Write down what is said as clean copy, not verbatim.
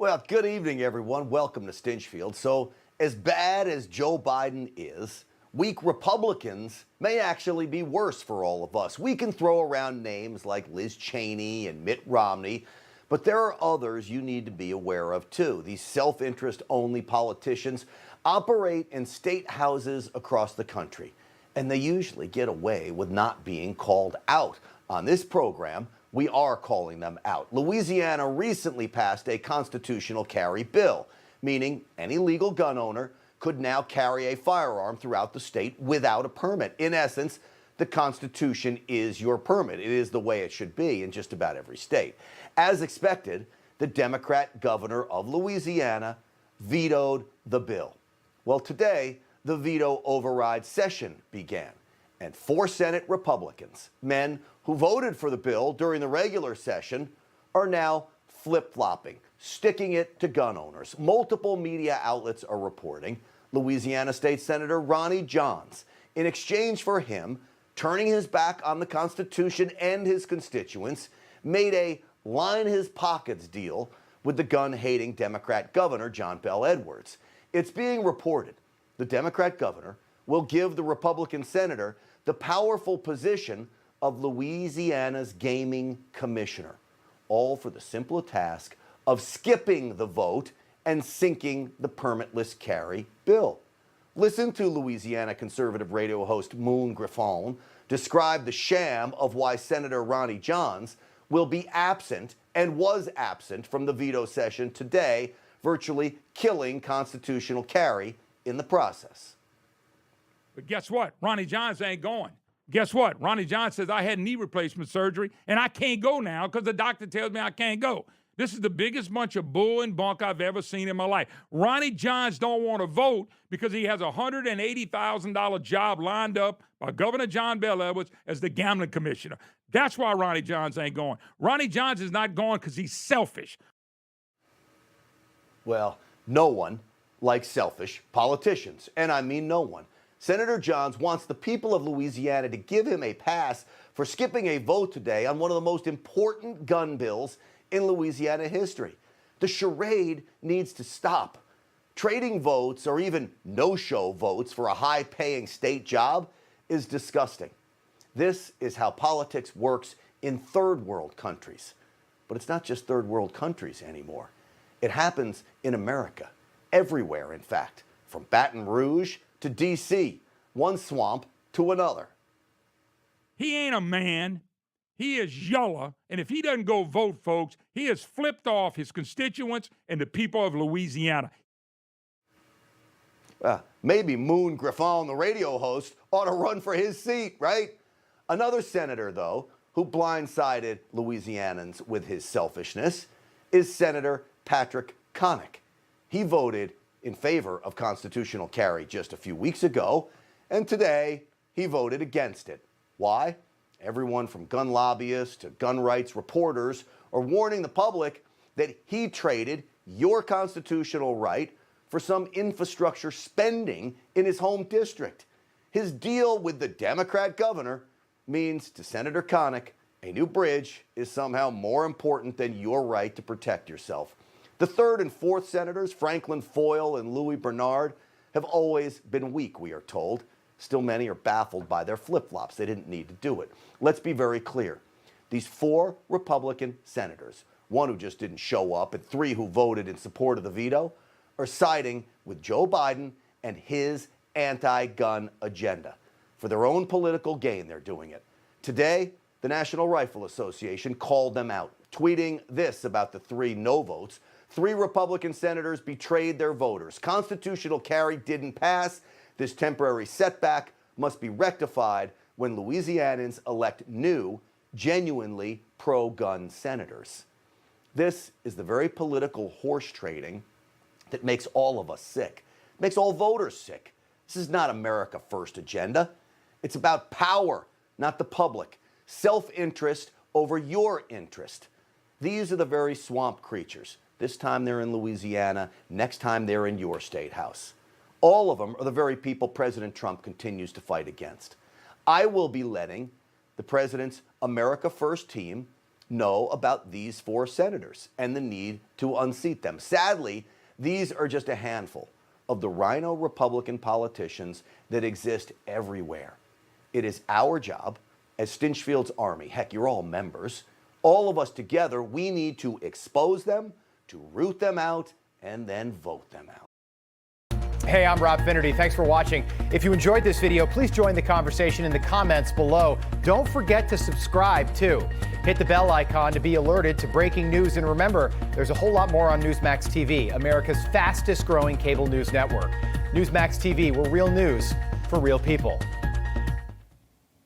Well, good evening, everyone. Welcome to Stinchfield. So, as bad as Joe Biden is, weak Republicans may actually be worse for all of us. We can throw around names like Liz Cheney and Mitt Romney, but there are others you need to be aware of too. These self-interest only politicians operate in state houses across the country, and they usually get away with not being called out. On this program, we are calling them out. Louisiana recently passed a constitutional carry bill, meaning any legal gun owner could now carry a firearm throughout the state without a permit. In essence, the Constitution is your permit. It is the way it should be in just about every state. As expected, the Democrat governor of Louisiana vetoed the bill. Well, today, the veto override session began, and 4 Senate Republicans, men who voted for the bill during the regular session, are now flip-flopping, sticking it to gun owners. Multiple media outlets are reporting Louisiana State Senator Ronnie Johns, in exchange for him turning his back on the Constitution and his constituents, made a line-his-pockets deal with the gun-hating Democrat governor, John Bel Edwards. It's being reported the Democrat governor will give the Republican senator the powerful position of Louisiana's gaming commissioner, all for the simple task of skipping the vote and sinking the permitless carry bill. Listen to Louisiana conservative radio host Moon Griffon describe the sham of why Senator Ronnie Johns will be absent and was absent from the veto session today, virtually killing constitutional carry in the process. But guess what? Ronnie Johns ain't going. Guess what? Ronnie Johns says I had knee replacement surgery and I can't go now because the doctor tells me I can't go. This is the biggest bunch of bull and bunk I've ever seen in my life. Ronnie Johns don't want to vote because he has a $180,000 job lined up by Governor John Bel Edwards as the gambling commissioner. That's why Ronnie Johns ain't going. Ronnie Johns is not going because he's selfish. Well, no one likes selfish politicians, and I mean no one. Senator Johns wants the people of Louisiana to give him a pass for skipping a vote today on one of the most important gun bills in Louisiana history. The charade needs to stop. Trading votes or even no-show votes for a high-paying state job is disgusting. This is how politics works in third-world countries. But it's not just third-world countries anymore. It happens in America, everywhere, in fact, from Baton Rouge to D.C., one swamp to another. He ain't a man. He is YOLA, and if he doesn't go vote, folks, he has flipped off his constituents and the people of Louisiana. Maybe Moon Griffon, the radio host, ought to run for his seat, right? Another senator, though, who blindsided Louisianans with his selfishness is Senator Patrick Connick. He voted in favor of constitutional carry just a few weeks ago, and today he voted against it. Why? Everyone from gun lobbyists to gun rights reporters are warning the public that he traded your constitutional right for some infrastructure spending in his home district. His deal with the Democrat governor means to Senator Connick, a new bridge is somehow more important than your right to protect yourself. The 3rd and 4th senators, Franklin Foyle and Louis Bernard, have always been weak, we are told. Still, many are baffled by their flip-flops. They didn't need to do it. Let's be very clear. These 4 Republican senators, 1 who just didn't show up and 3 who voted in support of the veto, are siding with Joe Biden and his anti-gun agenda. For their own political gain, they're doing it. Today, the National Rifle Association called them out, tweeting this about the 3 no votes. 3 Republican senators betrayed their voters. Constitutional carry didn't pass. This temporary setback must be rectified when Louisianans elect new, genuinely pro-gun senators. This is the very political horse trading that makes all of us sick, makes all voters sick. This is not America First agenda. It's about power, not the public. Self-interest over your interest. These are the very swamp creatures. This time they're in Louisiana, next time they're in your state house. All of them are the very people President Trump continues to fight against. I will be letting the president's America First team know about these 4 senators and the need to unseat them. Sadly, these are just a handful of the rhino Republican politicians that exist everywhere. It is our job as Stinchfield's army, heck, you're all members, all of us together, we need to expose them, to root them out, and then vote them out. Hey, I'm Rob Finnerty. Thanks for watching. If you enjoyed this video, please join the conversation in the comments below. Don't forget to subscribe, too. Hit the bell icon to be alerted to breaking news. And remember, there's a whole lot more on Newsmax TV, America's fastest growing cable news network. Newsmax TV, we're real news for real people.